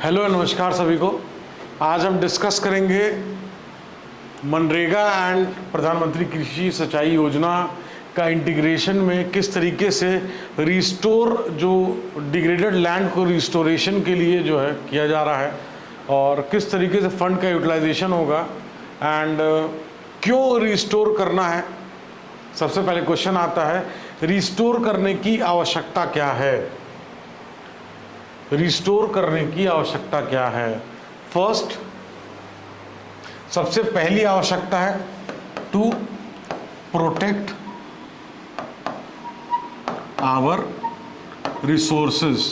Hello नमस्कार सभी को। आज हम डिस्कस करेंगे मनरेगा एंड प्रधानमंत्री कृषि सिंचाई योजना का इंटीग्रेशन में किस तरीके से रिस्टोर जो डिग्रेडेड लैंड को रिस्टोरेशन के लिए जो है किया जा रहा है और किस तरीके से फंड का यूटिलाइजेशन होगा एंड क्यों रिस्टोर करना है। सबसे पहले क्वेश्चन आता है, रिस्टोर करने की आवश्यकता क्या है। रिस्टोर करने की आवश्यकता क्या है। फर्स्ट, सबसे पहली आवश्यकता है टू प्रोटेक्ट आवर रिसोर्सेज।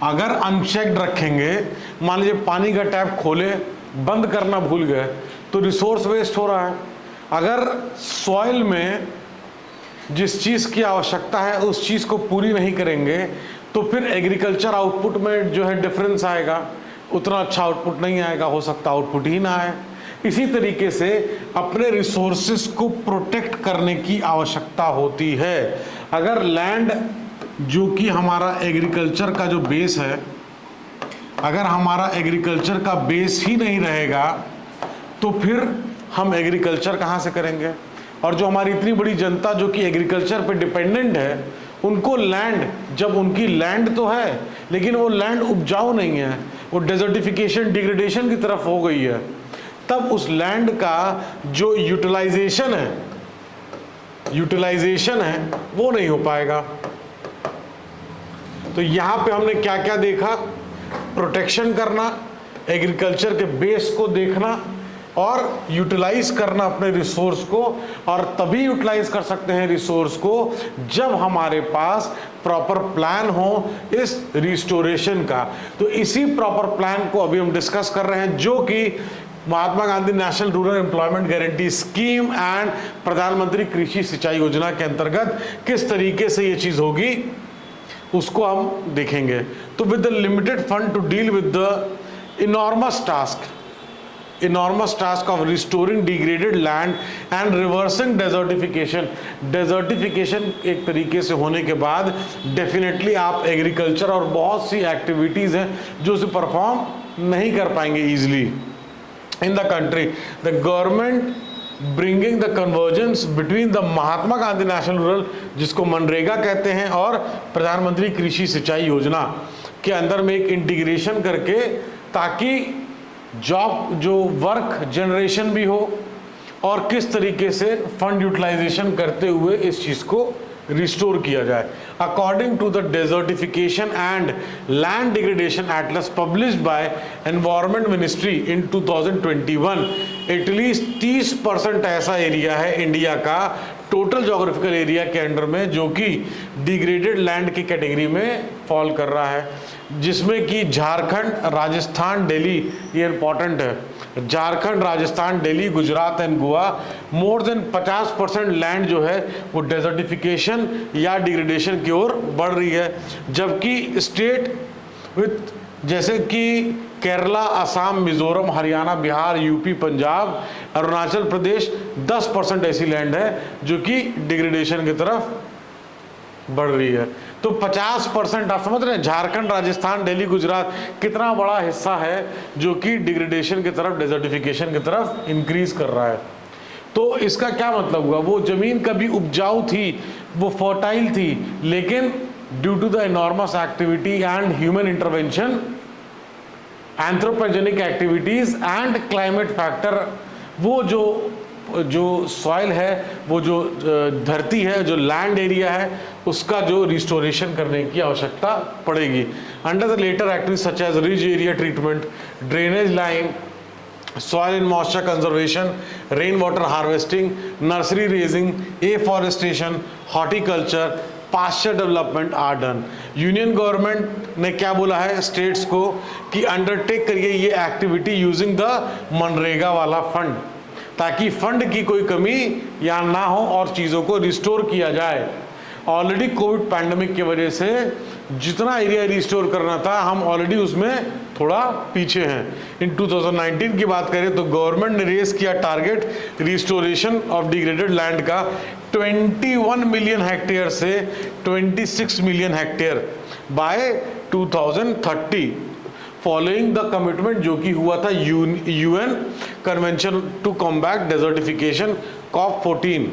अगर अनचेक्ड रखेंगे, मान लीजिए पानी का टैप खोले बंद करना भूल गए तो रिसोर्स वेस्ट हो रहा है। अगर सॉइल में जिस चीज़ की आवश्यकता है उस चीज़ को पूरी नहीं करेंगे तो फिर एग्रीकल्चर आउटपुट में जो है डिफरेंस आएगा, उतना अच्छा आउटपुट नहीं आएगा, हो सकता आउटपुट ही ना आए। इसी तरीके से अपने रिसोर्सेज को प्रोटेक्ट करने की आवश्यकता होती है। अगर लैंड जो कि हमारा एग्रीकल्चर का जो बेस है, अगर हमारा एग्रीकल्चर का बेस ही नहीं रहेगा तो फिर हम एग्रीकल्चर कहाँ से करेंगे। और जो हमारी इतनी बड़ी जनता जो कि एग्रीकल्चर पे डिपेंडेंट है, उनको लैंड, जब उनकी लैंड तो है लेकिन वो लैंड उपजाऊ नहीं है, वो डेजर्टिफिकेशन डिग्रेडेशन की तरफ हो गई है, तब उस लैंड का जो यूटिलाइजेशन है वो नहीं हो पाएगा। तो यहाँ पे हमने क्या क्या देखा, प्रोटेक्शन करना, एग्रीकल्चर के बेस को देखना और यूटिलाइज करना अपने रिसोर्स को। और तभी यूटिलाइज कर सकते हैं रिसोर्स को जब हमारे पास प्रॉपर प्लान हो इस रिस्टोरेशन का। तो इसी प्रॉपर प्लान को अभी हम डिस्कस कर रहे हैं, जो कि Mahatma Gandhi national rural employment guarantee scheme and Pradhanmantri Krishi सिंचाई योजना के अंतर्गत किस तरीके से ये चीज होगी उसको हम देखेंगे। तो with the limited fund to deal with the enormous task of restoring degraded land and reversing desertification। desertification एक तरीके से होने के बाद डेफिनेटली आप एग्रीकल्चर और बहुत सी एक्टिविटीज़ हैं जो उसे परफॉर्म नहीं कर पाएंगे easily in the country. The government bringing the convergence between the Mahatma Gandhi national rural, जिसको मनरेगा कहते हैं, और प्रधानमंत्री कृषि सिंचाई योजना के अंदर में एक इंटीग्रेशन करके, ताकि जॉब जो वर्क जनरेशन भी हो और किस तरीके से फंड यूटिलाइजेशन करते हुए इस चीज़ को रिस्टोर किया जाए। According to the desertification and land degradation atlas published by environment ministry in 2021, at least 30% ऐसा एरिया है इंडिया का टोटल जोग्राफिकल एरिया के अंडर में जो कि डिग्रेडेड लैंड की कैटेगरी में फॉल कर रहा है, जिसमें कि झारखंड, राजस्थान, दिल्ली, ये इंपॉर्टेंट है, Jharkhand, Rajasthan, Delhi, Gujarat and Goa, more than 50% land जो है वो डेजर्टिफिकेशन या डिग्रेडेशन की ओर बढ़ रही है। जबकि स्टेट विथ जैसे कि केरला, असम, मिजोरम, हरियाणा, बिहार, यूपी, पंजाब, अरुणाचल प्रदेश, 10% ऐसी लैंड है जो कि डिग्रेडेशन की तरफ बढ़ रही है। तो 50% आप समझ रहे हैं, झारखंड, राजस्थान, दिल्ली, गुजरात कितना बड़ा हिस्सा है जो कि डिग्रेडेशन की तरफ, डेजर्टिफिकेशन की तरफ इंक्रीज कर रहा है। तो इसका क्या मतलब हुआ, वो जमीन कभी उपजाऊ थी, वो फर्टाइल थी, लेकिन due to the enormous activity and human intervention, anthropogenic activities and climate factor, वो जो सॉइल है, वो जो धरती है, जो लैंड एरिया है, उसका जो रिस्टोरेशन करने की आवश्यकता पड़ेगी। Under the latter activities such as ridge area treatment, drainage line, soil and moisture conservation, rainwater harvesting, nursery raising, afforestation, horticulture, pasture development are done। Union government ने क्या बोला है स्टेट्स को कि अंडरटेक करिए ये एक्टिविटी यूजिंग द मनरेगा वाला fund, ताकि फंड की कोई कमी या ना हो और चीज़ों को रिस्टोर किया जाए। ऑलरेडी कोविड पैंडमिक की वजह से जितना एरिया रिस्टोर करना था हम ऑलरेडी उसमें थोड़ा पीछे हैं। इन 2019 की बात करें तो गवर्नमेंट ने रेस किया target restoration of degraded land का 21 मिलियन हेक्टेयर से 26 million hectare. By 2030 following the commitment जो कि हुआ था UN convention to combat desertification COP14।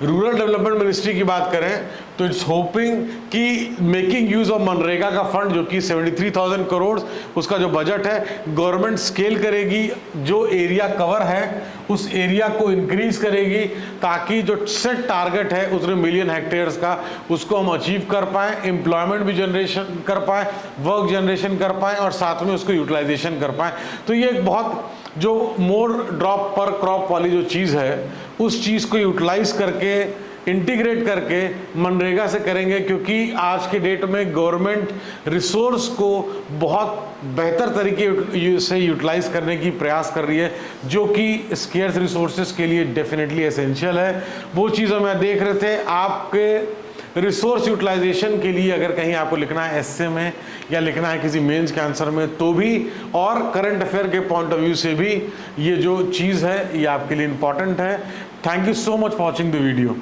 Rural development ministry की बात करें तो इट्स होपिंग कि मेकिंग यूज ऑफ मनरेगा का फंड जो कि 73,000 करोड़ उसका जो बजट है गवर्नमेंट स्केल करेगी, जो एरिया कवर है उस एरिया को इंक्रीज करेगी ताकि जो सेट टारगेट है उसमें मिलियन हेक्टेयर्स का उसको हम अचीव कर पाएँ, एम्प्लॉयमेंट भी जनरेशन कर पाएँ, वर्क जनरेशन कर पाएँ और साथ में उसको यूटिलाइजेशन कर पाएँ। तो ये एक बहुत जो मोर ड्रॉप पर क्रॉप वाली जो चीज़ है उस चीज़ को यूटिलाइज करके इंटीग्रेट करके मनरेगा से करेंगे, क्योंकि आज के डेट में गवर्नमेंट रिसोर्स को बहुत बेहतर तरीके से यूटिलाइज करने की प्रयास कर रही है जो कि स्केर्स रिसोर्सेज के लिए डेफिनेटली एसेंशियल है। वो चीज़ हम देख रहे थे आपके रिसोर्स यूटिलाइजेशन के लिए अगर कहीं आपको लिखना है एस्से में या लिखना है किसी मेंस के आंसर में तो भी, और करंट अफेयर के पॉइंट ऑफ व्यू से भी ये जो चीज़ है ये आपके लिए इम्पॉर्टेंट है। Thank you so much for watching the video.